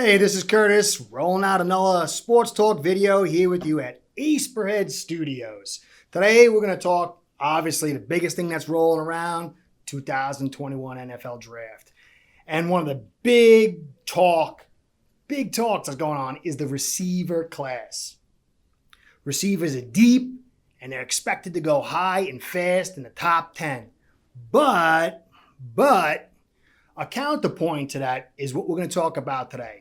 Hey, this is Curtis, rolling out another sports talk video here with you at Aceperhead Studios. Today, we're going to talk, obviously, the biggest thing that's rolling around, 2021 NFL Draft. And one of the big talks that's going on is the receiver class. Receivers are deep, and they're expected to go high and fast in the top 10. But a counterpoint to that is what we're going to talk about today.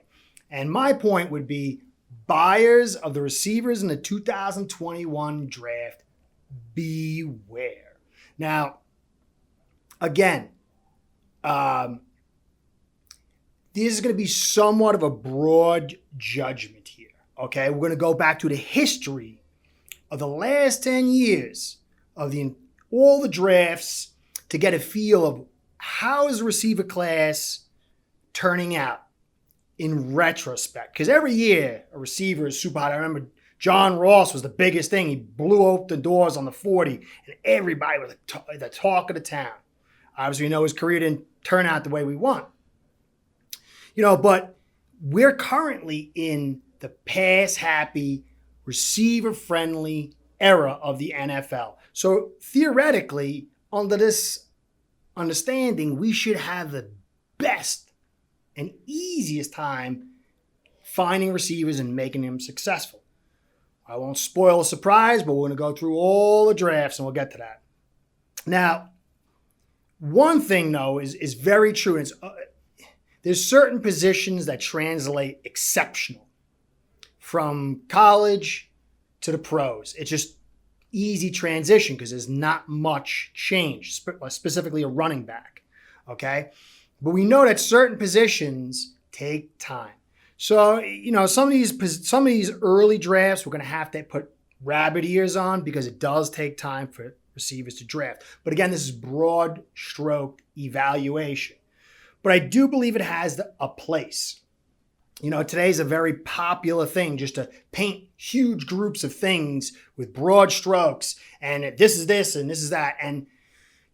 And my point would be buyers of the receivers in the 2021 draft, beware. Now, again, this is going to be somewhat of a broad judgment here, okay? We're going to go back to the history of the last 10 years of all the drafts to get a feel of how is the receiver class turning out in retrospect. Because every year, a receiver is super hot. I remember John Ross was the biggest thing. He blew open the doors on the 40, and everybody was the talk of the town. Obviously, we know his career didn't turn out the way we want. But we're currently in the pass-happy, receiver-friendly era of the NFL. So theoretically, under this understanding, we should have the best and easiest time finding receivers and making them successful. I won't spoil a surprise, but we're going to go through all the drafts and we'll get to that. Now, one thing though is very true. There's certain positions that translate exceptional from college to the pros. It's just easy transition because there's not much change, specifically a running back, okay? But we know that certain positions take time. So, some of these early drafts, we're going to have to put rabbit ears on because it does take time for receivers to draft. But again, this is broad stroke evaluation. But I do believe it has a place. Today's a very popular thing just to paint huge groups of things with broad strokes and this is this and this is that. And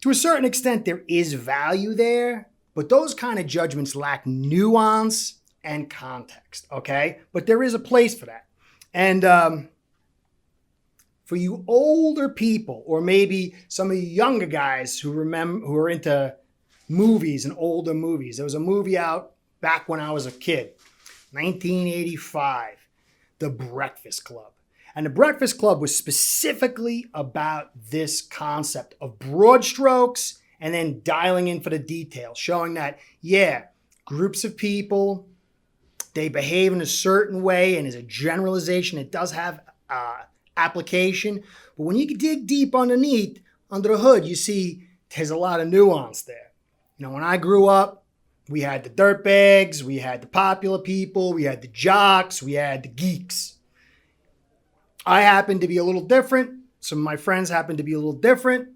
to a certain extent, there is value there, but those kind of judgments lack nuance and context, okay? But there is a place for that. And for you older people, or maybe some of you younger guys who are into movies and older movies, there was a movie out back when I was a kid, 1985, The Breakfast Club. And The Breakfast Club was specifically about this concept of broad strokes and then dialing in for the details, showing that, groups of people, they behave in a certain way, and as a generalization, it does have application. But when you dig deep under the hood, you see there's a lot of nuance there. When I grew up, we had the dirtbags, we had the popular people, we had the jocks, we had the geeks. I happened to be a little different. Some of my friends happened to be a little different.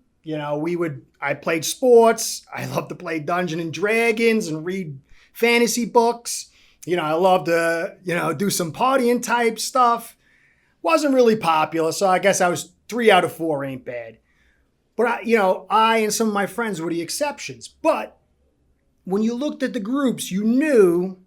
I played sports. I loved to play Dungeons and Dragons and read fantasy books. I loved to, do some partying type stuff. Wasn't really popular, so I guess I was 3 out of 4 ain't bad. But I and some of my friends were the exceptions. But when you looked at the groups, you knew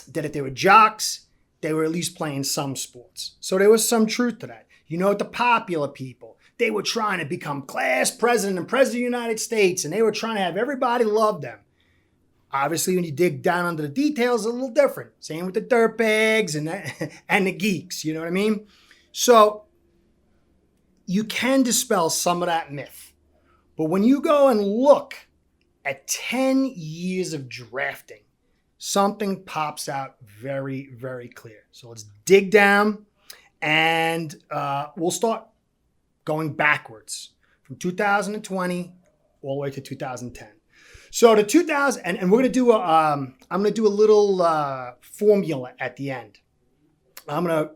that if they were jocks, they were at least playing some sports. So there was some truth to that. The popular people, they were trying to become class president and president of the United States, and they were trying to have everybody love them. Obviously, when you dig down under the details, it's a little different. Same with the dirtbags and the geeks, you know what I mean? So you can dispel some of that myth. But when you go and look at 10 years of drafting, something pops out very, very clear. So let's dig down and we'll start going backwards from 2020 all the way to 2010. So the 2000, and we're going to do I'm going to do a little formula at the end. I'm going to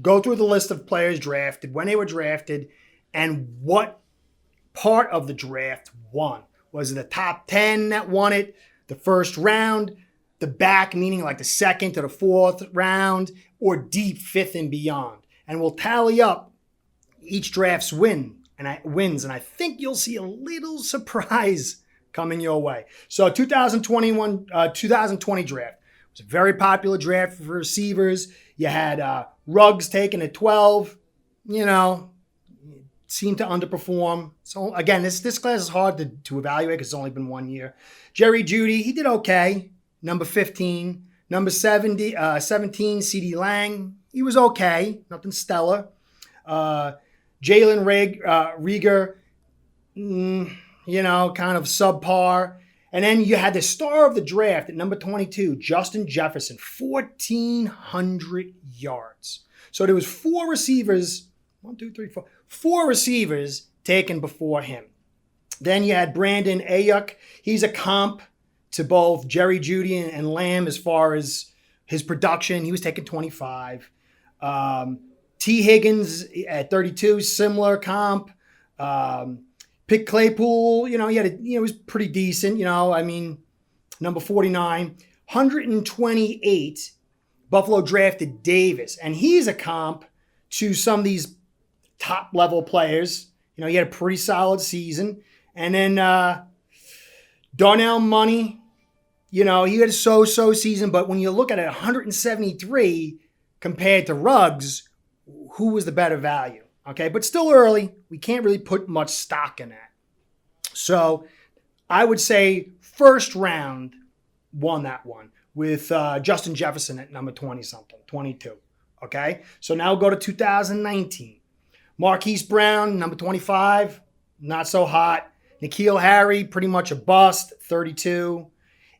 go through the list of players drafted, when they were drafted, and what part of the draft won. Was it the top 10 that won it, the first round, the back, meaning like the second to the fourth round, or deep fifth and beyond? And we'll tally up each draft's wins, and I think you'll see a little surprise coming your way. So 2020 draft. It was a very popular draft for receivers. You had Ruggs taken at 12, seemed to underperform. So again, this class is hard to evaluate because it's only been 1 year. Jerry Jeudy, he did okay. Number 15. Number 17, CeeDee Lang. He was okay. Nothing stellar. Jalen Reagor, kind of subpar. And then you had the star of the draft at number 22, Justin Jefferson, 1,400 yards. So there was four receivers taken before him. Then you had Brandon Ayuk. He's a comp to both Jerry Jeudy and Lamb as far as his production. He was taken 25. T. Higgins at 32, similar comp. Pick Claypool, he was pretty decent, number 49. 128, Buffalo drafted Davis. And he's a comp to some of these top-level players. He had a pretty solid season. And then Darnell Money, he had a so-so season. But when you look at it, 173 compared to Ruggs, who was the better value? Okay, but still early. We can't really put much stock in that. So I would say first round won that one with Justin Jefferson at number 20-something, 22. Okay, so now we'll go to 2019. Marquis Brown, number 25, not so hot. N'Keal Harry, pretty much a bust, 32.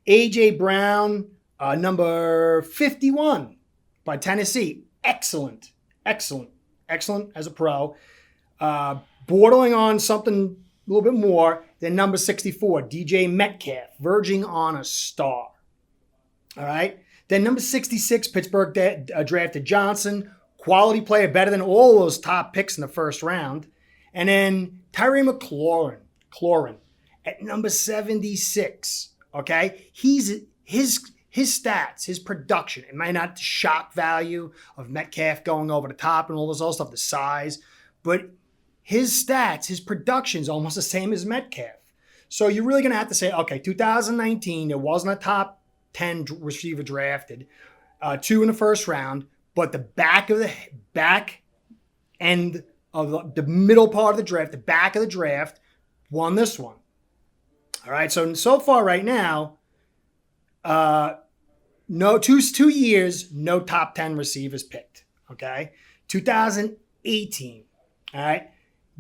A.J. Brown, number 51 by Tennessee. Excellent as a pro. Bordering on something a little bit more than number 64, DJ Metcalf, verging on a star. All right. Then number 66, Pittsburgh drafted Johnson, quality player, better than all those top picks in the first round. And then Tyree McLaurin at number 76. Okay. His stats, his production, it might not shock value of Metcalf going over the top and all this other stuff, the size, but his stats, his production is almost the same as Metcalf. So you're really going to have to say, okay, 2019, there wasn't a top 10 receiver drafted, 2 in the first round, but the back end of the middle part of the draft, the back of the draft, won this one. All right, so far right now, no 2 years, no top 10 receivers picked. Okay, 2018. All right,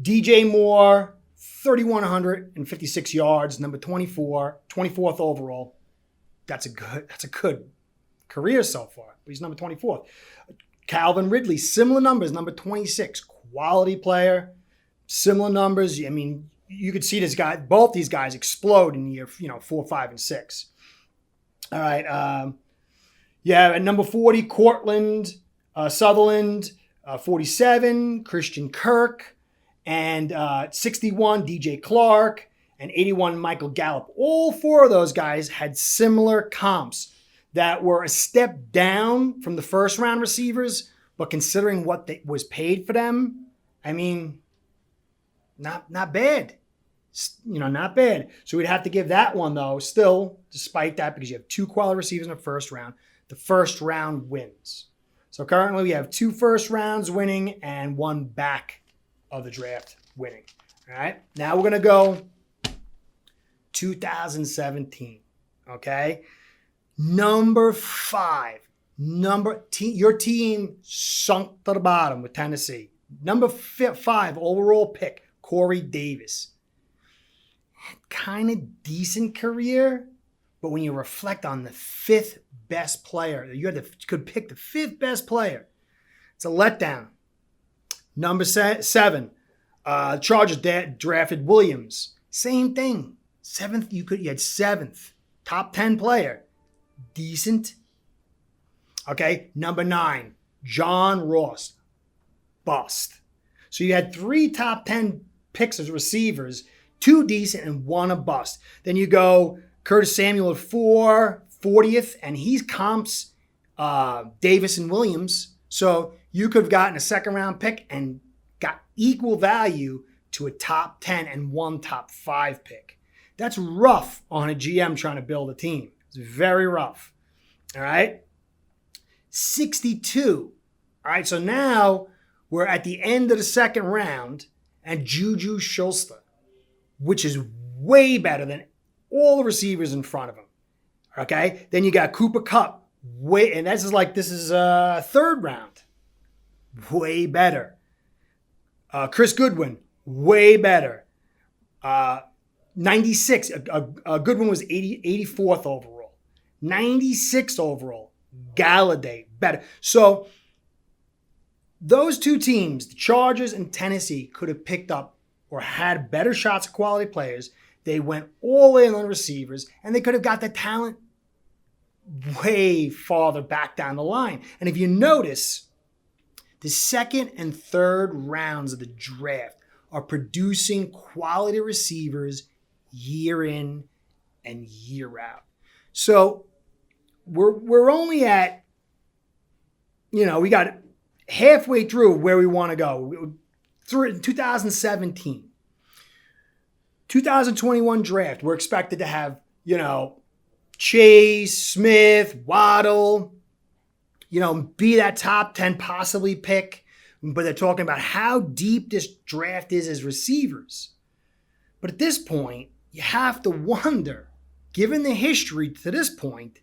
DJ Moore, 3,156 yards, number 24, 24th overall. That's a good career so far. But he's number 24th. Calvin Ridley, similar numbers, number 26, quality player, similar numbers. I mean, you could see both these guys explode in year 4, 5, and 6. All right. At number 40, Cortland Sutherland, 47, Christian Kirk, and 61, DJ Clark, and 81, Michael Gallup. All 4 of those guys had similar comps that were a step down from the first round receivers, but considering what was paid for them, I mean, not bad. Not bad. So we'd have to give that one, though, still, despite that, because you have 2 quality receivers in the first round, the first round wins. So currently we have 2 first rounds winning and 1 back of the draft winning. All right. Now we're going to go 2017. Okay. Number 5. Your team sunk to the bottom with Tennessee. Number 5 overall pick, Corey Davis. Kind of decent career, but when you reflect on the 5th best player, could pick the 5th best player. It's a letdown. Number 7, Chargers drafted Williams. Same thing. 7th, you had 7th, top 10 player, decent. Okay, number 9, John Ross, bust. So you had 3 top 10 picks as receivers, 2 decent and 1 a bust. Then you go Curtis Samuel at 40th, and he's comps Davis and Williams. So you could have gotten a second round pick and got equal value to a top 10 and 1 top 5 pick. That's rough on a GM trying to build a team. It's very rough. All right. 62. All right. So now we're at the end of the second round, and Juju Schuster, which is way better than all the receivers in front of him. Okay. Then you got Cooper Kupp. And this is third round. Way better. Chris Goodwin. Way better. 96. Goodwin was 84th overall. 96th overall. Galladay. Better. So those two teams, the Chargers and Tennessee, could have picked up or had better shots at quality players. They went all in on receivers, and they could have got the talent way farther back down the line. And if you notice, the second and third rounds of the draft are producing quality receivers year in and year out. So we're only at, we got halfway through where we want to go. Through 2017, 2021 draft, we're expected to have, Chase, Smith, Waddle, be that top 10 possibly pick. But they're talking about how deep this draft is as receivers. But at this point, you have to wonder, given the history to this point,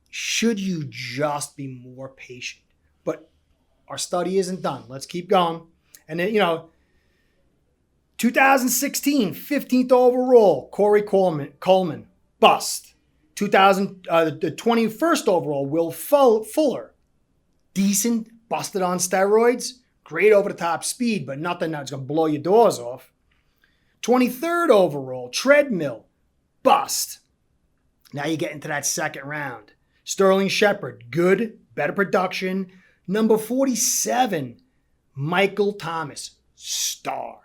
should you just be more patient? But our study isn't done. Let's keep going. And then, 2016, 15th overall, Corey Coleman. Bust. The 21st overall, Will Fuller. Decent, busted on steroids. Great over-the-top speed, but nothing that's going to blow your doors off. 23rd overall, Treadmill. Bust. Now you get into that second round. Sterling Shepard. Good, better production. Number 47, Michael Thomas. Star.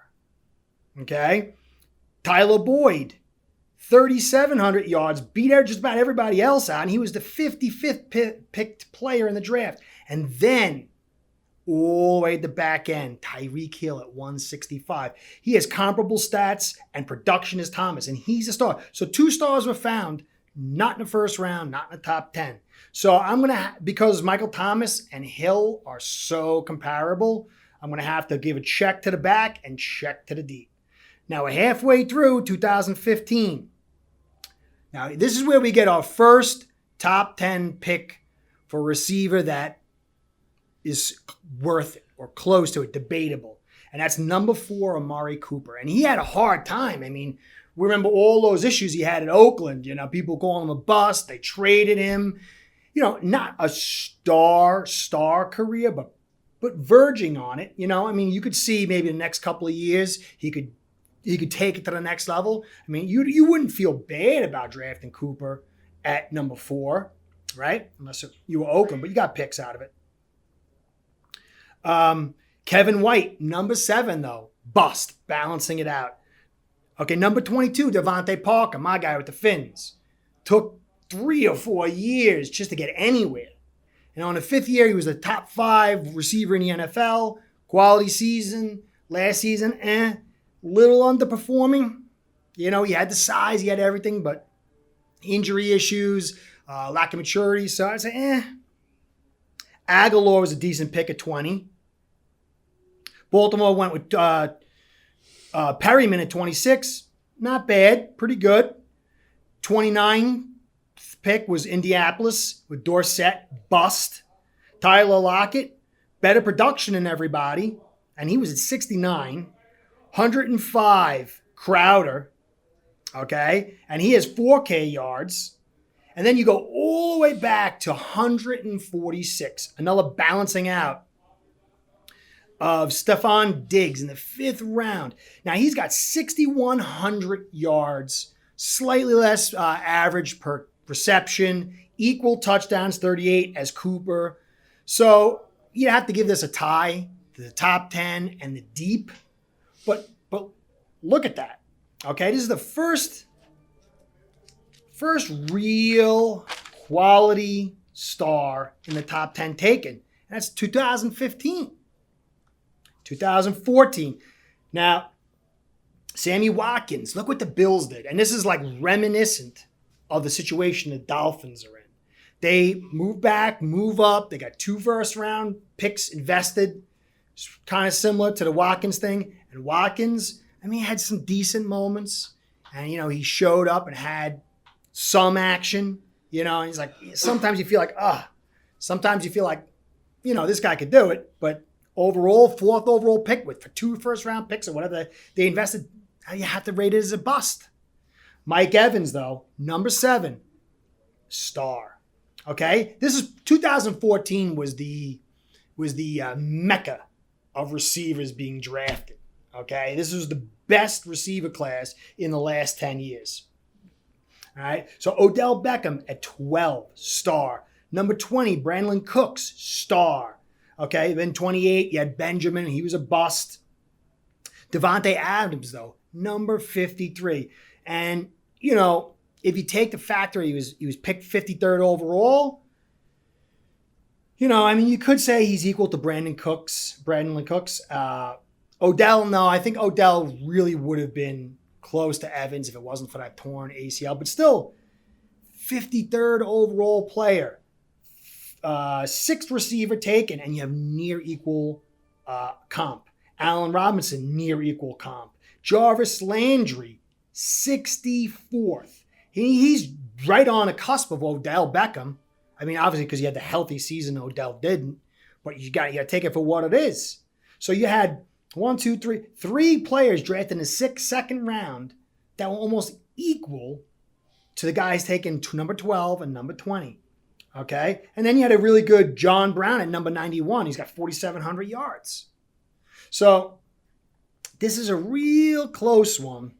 Okay? Tyler Boyd. 3,700 yards, beat just about everybody else out, and he was the 55th picked player in the draft. And then, all the way at the back end, Tyreek Hill at 165. He has comparable stats and production as Thomas, and he's a star. So 2 stars were found, not in the first round, not in the top 10. So because Michael Thomas and Hill are so comparable, I'm going to have to give a check to the back and check to the deep. Now, we're halfway through 2015. Now, this is where we get our first top 10 pick for a receiver that is worth it or close to it, debatable. And that's number 4, Amari Cooper. And he had a hard time. I mean, we remember all those issues he had in Oakland. People calling him a bust. They traded him. Not a star career, but verging on it. You could see maybe the next couple of years he could take it to the next level. You wouldn't feel bad about drafting Cooper at number 4, right? Unless you were Oakland, but you got picks out of it. Kevin White, number 7, though. Bust, balancing it out. Okay, number 22, Devonte Parker, my guy with the Fins. Took 3 or 4 years just to get anywhere. And on the 5th year, he was a top 5 receiver in the NFL. Quality season. Last season, little underperforming. He had the size, he had everything, but injury issues, lack of maturity. So I'd say, Aguilar was a decent pick at 20. Baltimore went with Perryman at 26. Not bad, pretty good. 29th pick was Indianapolis with Dorsett. Bust. Tyler Lockett, better production than everybody, and he was at 69. 105, Crowder, okay? And he has 4K yards. And then you go all the way back to 146, another balancing out of Stephon Diggs in the 5th round. Now, he's got 6,100 yards, slightly less average per reception, equal touchdowns, 38 as Cooper. So you have to give this a tie to the top 10 and the deep. But look at that. Okay, this is the first real quality star in the top 10 taken. And that's 2015. 2014. Now, Sammy Watkins, look what the Bills did. And this is like reminiscent of the situation the Dolphins are in. They move back, move up. They got 2 first-round picks invested. It's kind of similar to the Watkins thing. And Watkins, he had some decent moments. And, he showed up and had some action. And he's like, sometimes you feel like, sometimes you feel like, this guy could do it. But overall, 4th overall pick for 2 first-round picks or whatever they invested, you have to rate it as a bust. Mike Evans, though, number 7, star. Okay, this is 2014 was the mecca of receivers being drafted. Okay, this was the best receiver class in the last 10 years. All right, so Odell Beckham at 12, star. Number 20, Brandon Cooks, star. Okay, then 28, you had Benjamin, he was a bust. Devonte Adams, though, number 53. And, if you take the factor he was picked 53rd overall, you could say he's equal to Brandon Cooks. Odell, no, I think Odell really would have been close to Evans if it wasn't for that torn ACL. But still, 53rd overall player, 6th receiver taken, and you have near equal comp. Allen Robinson, near equal comp. Jarvis Landry, 64th. He's right on the cusp of Odell Beckham. Obviously because he had the healthy season Odell didn't, but you got to take it for what it is. So you had 3 players drafted in the second round that were almost equal to the guys taken to number 12 and number 20. Okay? And then you had a really good John Brown at number 91. He's got 4,700 yards. So this is a real close one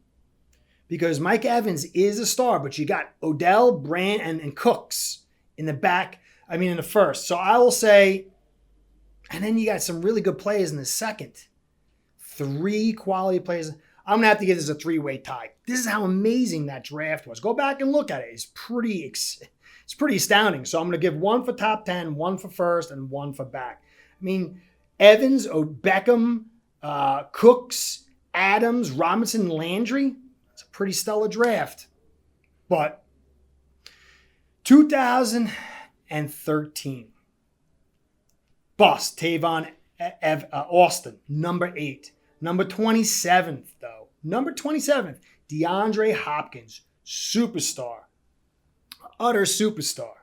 because Mike Evans is a star, but you got Odell, Brand, and Cooks in the back, in the first. So I will say, and then you got some really good players in the second. 3 quality players. I'm going to have to give this a 3-way tie. This is how amazing that draft was. Go back and look at it. It's pretty astounding. So I'm going to give 1 for top 10, 1 for first, and 1 for back. Evans, Beckham, Cooks, Adams, Robinson, Landry. It's a pretty stellar draft. But 2013, bust, Tavon Austin, number 8. Number 27th, though. Number 27th, Deandre Hopkins, superstar. Utter superstar.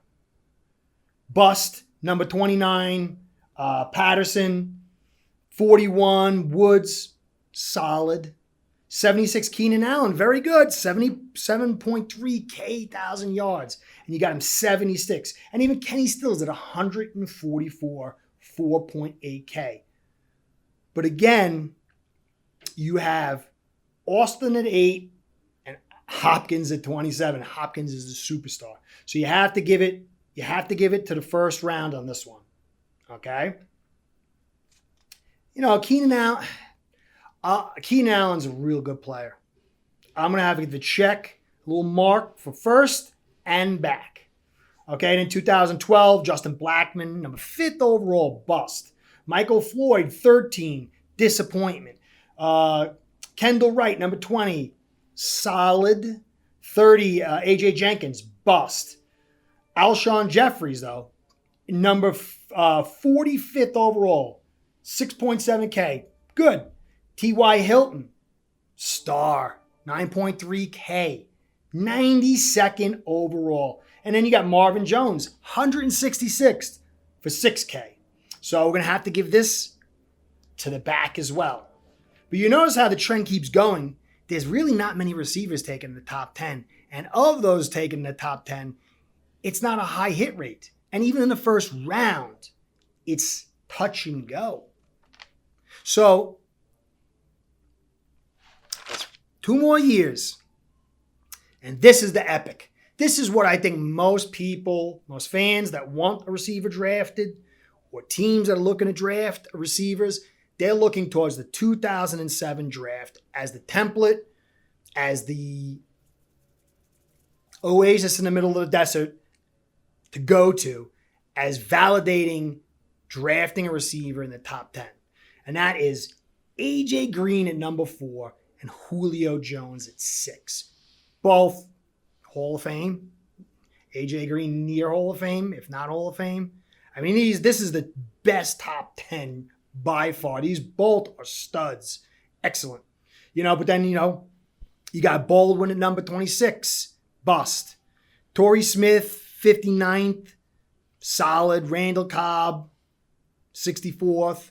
Bust, number 29, Patterson, 41, Woods, solid. 76, Keenan Allen, very good, 77.3 thousand yards. And you got him 76. And even Kenny Stills at 144, 4.8K. But again, you have Austin at 8 and Hopkins at 27. Hopkins is the superstar. So you have to give it to the first round on this one. Okay? Keenan Allen's a real good player. I'm going to have to give the check, a little mark for first and back. Okay, and in 2012, Justin Blackmon, number 5th overall, bust. Michael Floyd, 13, disappointment. Kendall Wright, number 20, solid. 30, A.J. Jenkins, bust. Alshon Jeffries, though, number 45th overall, 6.7K, good. T.Y. Hilton, star, 9.3K, 92nd overall. And then you got Marvin Jones, 166th for 6K. So we're going to have to give this to the back as well. But you notice how the trend keeps going. There's really not many receivers taken in the top 10. And of those taken in the top 10, it's not a high hit rate. And even in the first round, it's touch and go. So 2 more years, and this is the epic. This is what I think most people, most fans that want a receiver drafted or teams that are looking to draft receivers, they're looking towards the 2007 draft as the template, as the oasis in the middle of the desert to go to, as validating drafting a receiver in the top 10. And that is A.J. Green at number 4 and Julio Jones at 6. Both Hall of Fame. AJ Green near Hall of Fame, if not Hall of Fame. I mean, this is the best top 10 by far. These both are studs. Excellent. But then, you got Baldwin at number 26. Bust. Torrey Smith, 59th. Solid. Randall Cobb, 64th.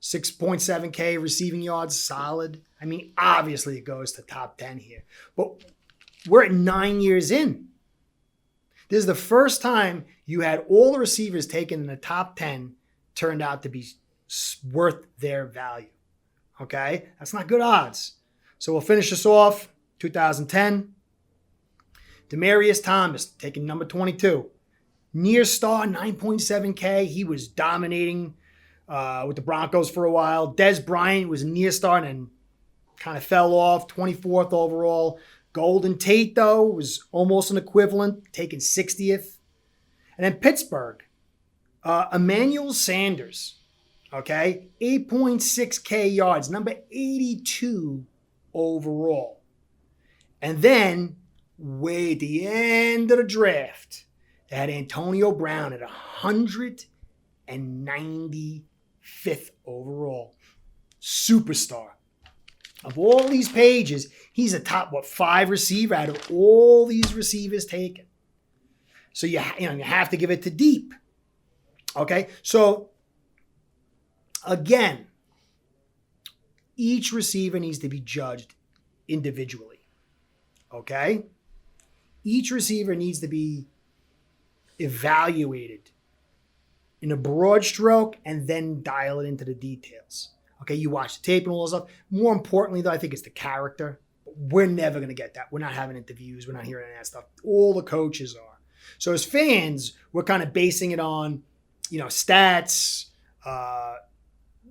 6.7K receiving yards. Solid. I mean, obviously it goes to top 10 here. But we're at 9 years in. This is the first time you had all the receivers taken in the top 10 turned out to be worth their value. Okay? That's not good odds. So we'll finish this off. 2010. Demaryius Thomas, taking number 22. Near star, 9.7K. He was dominating with the Broncos for a while. Dez Bryant was near star and then kind of fell off. 24th overall. Golden Tate, though, was almost an equivalent, taken 60th. And then Pittsburgh, Emmanuel Sanders, okay, 8.6K yards, number 82 overall. And then, way at the end of the draft, they had Antonio Brown at 195th overall. Superstar. Of all these pages, he's a top, 5 receiver out of all these receivers taken. So you have to give it to deep. Okay? So, again, each receiver needs to be judged individually. Okay? Each receiver needs to be evaluated in a broad stroke and then dial it into the details. Okay, you watch the tape and all that stuff. More importantly, though, I think it's the character. We're never going to get that. We're not having interviews. We're not hearing any of that stuff. All the coaches are. So as fans, we're kind of basing it on, stats,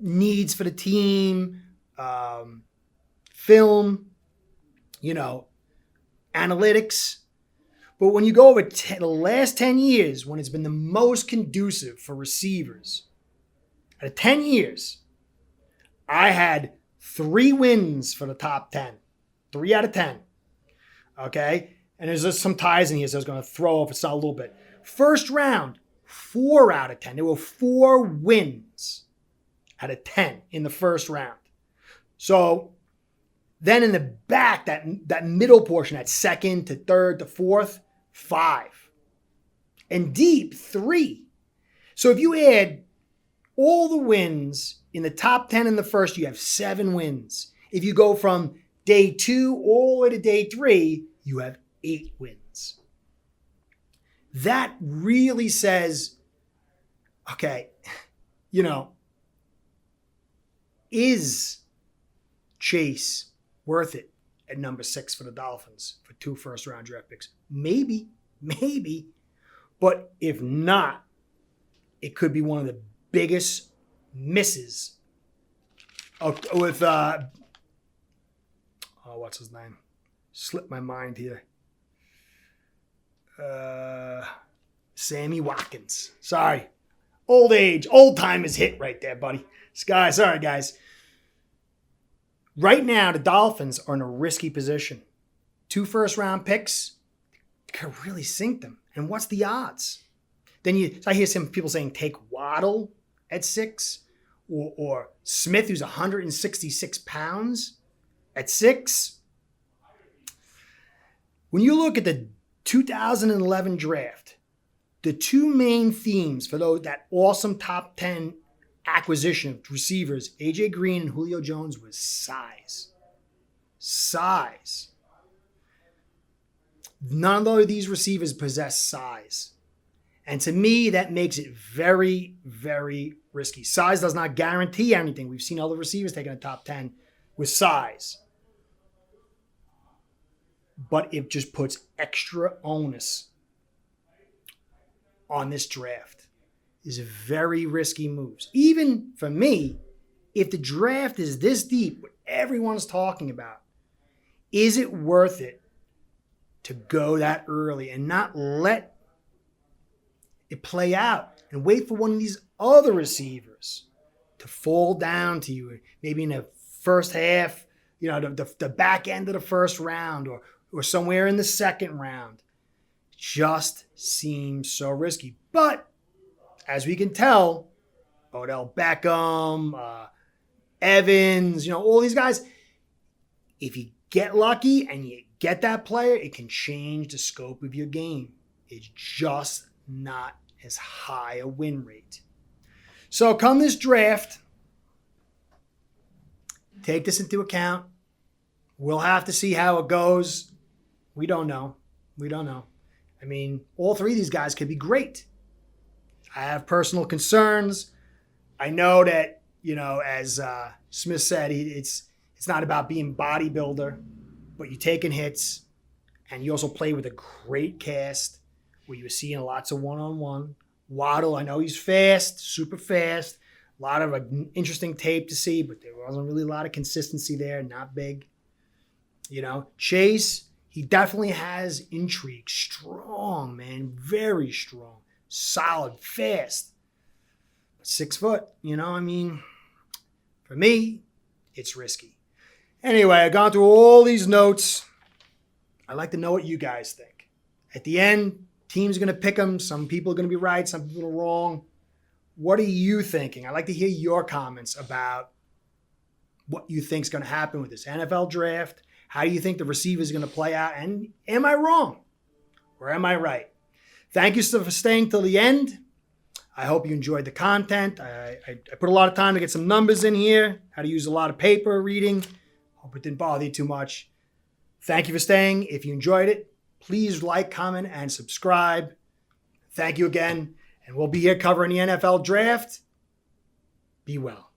needs for the team, film, analytics. But when you go over the last 10 years, when it's been the most conducive for receivers, out of 10 years, I had 3 wins for the top 10. 3 out of 10. Okay? And there's just some ties in here, so I was going to throw off a little bit. First round, 4 out of 10. There were 4 wins out of 10 in the first round. So then in the back, that middle portion, that second to third to fourth, 5. And deep, 3. So if you add all the wins in the top 10 in the first, you have 7 wins. If you go from day 2 all the way to day 3, you have 8 wins. That really says, okay, is Chase worth it at number 6 for the Dolphins for 2 first-round draft picks? Maybe. But if not, it could be one of the biggest misses with what's his name? Slipped my mind here. Sammy Watkins. Sorry. Old age. Old time is hit right there, buddy. Sorry, guys. Right now, the Dolphins are in a risky position. 2 first-round picks could really sink them. And what's the odds? Then I hear some people saying take Waddle at 6 or Smith, who's 166 pounds at 6. When you look at the 2011 draft, the 2 main themes for that awesome top 10 acquisition of receivers, AJ Green and Julio Jones, was size. Size. None of these receivers possess size. And to me, that makes it very, very risky. Size does not guarantee anything. We've seen other receivers taking a top 10 with size. But it just puts extra onus on this draft. Is very risky moves. Even for me, if the draft is this deep, what everyone's talking about, is it worth it to go that early and not let it play out and wait for one of these other receivers to fall down to you, maybe in the first half, the back end of the first round or somewhere in the second round? It's just seems so risky. But as we can tell, Odell Beckham, Evans, all these guys, if you get lucky and you get that player, it can change the scope of your game. It's just not as high a win rate. So come this draft, take this into account. We'll have to see how it goes. We don't know. I mean, all three of these guys could be great. I have personal concerns. I know that, as Smith said, it's not about being bodybuilder, but you're taking hits, and you also play with a great cast where you're seeing lots of one-on-one. Waddle, I know he's fast, super fast. A lot of interesting tape to see, but there wasn't really a lot of consistency there, not big. Chase, he definitely has intrigue. Strong, man, very strong. Solid, fast. 6 foot, for me, it's risky. Anyway, I've gone through all these notes. I'd like to know what you guys think. At the end, team's going to pick them. Some people are going to be right, some people are wrong. What are you thinking? I'd like to hear your comments about what you think is going to happen with this NFL draft. How do you think the receivers are going to play out? And am I wrong or am I right? Thank you for staying till the end. I hope you enjoyed the content. I put a lot of time to get some numbers in here, how to use a lot of paper reading. Hope it didn't bother you too much. Thank you for staying. If you enjoyed it, please like, comment, and subscribe. Thank you again. And we'll be here covering the NFL draft. Be well.